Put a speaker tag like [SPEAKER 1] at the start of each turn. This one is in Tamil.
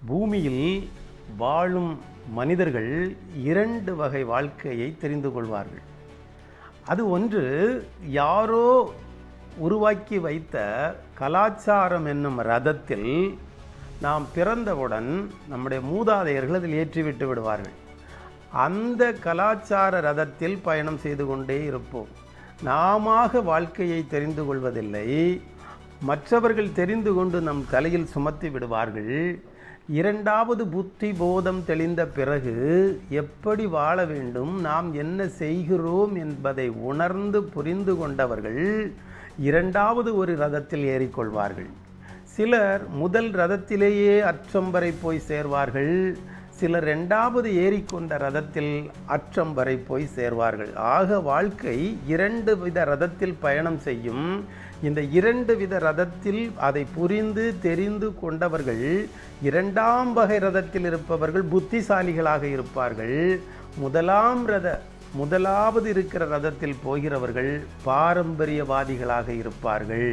[SPEAKER 1] பூமியில் வாழும் மனிதர்கள் 2 வகை வாழ்க்கையை தெரிந்து கொள்வார்கள். அது ஒன்று, யாரோ உருவாக்கி வைத்த கலாச்சாரம் என்னும் ரதத்தில் நாம் பிறந்தவுடன் நம்முடைய மூதாதையர்கள் அதில் ஏற்றிவிட்டு விடுவார்கள். அந்த கலாச்சார ரதத்தில் பயணம் செய்து கொண்டே இருப்போம். நாமாக வாழ்க்கையை தெரிந்து கொள்வதில்லை, மற்றவர்கள் தெரிந்து கொண்டு நம் தலையில் சுமத்தி விடுவார்கள். இரண்டாவது புத்தி போதம் தெளிந்த பிறகு எப்படி வாழ வேண்டும், நாம் என்ன செய்கிறோம் என்பதை உணர்ந்து புரிந்து கொண்டவர்கள் இரண்டாவது ஒரு ரதத்தில் ஏறிக்கொள்வார்கள். சிலர் முதல் ரதத்திலேயே அற்றம் வரை போய் சேர்வார்கள், சிலர் இரண்டாவது ஏறிக்கொண்ட ரதத்தில் அற்றம் வரை போய் சேர்வார்கள். ஆக வாழ்க்கை 2 வித ரதத்தில் பயணம் செய்யும். இந்த 2 வித ரதத்தில் அதை புரிந்து தெரிந்து கொண்டவர்கள் 2ஆம் வகை ரதத்தில் இருப்பவர்கள் புத்திசாலிகளாக இருப்பார்கள். முதலாவது இருக்கிற ரதத்தில் போகிறவர்கள் பாரம்பரியவாதிகளாக இருப்பார்கள்.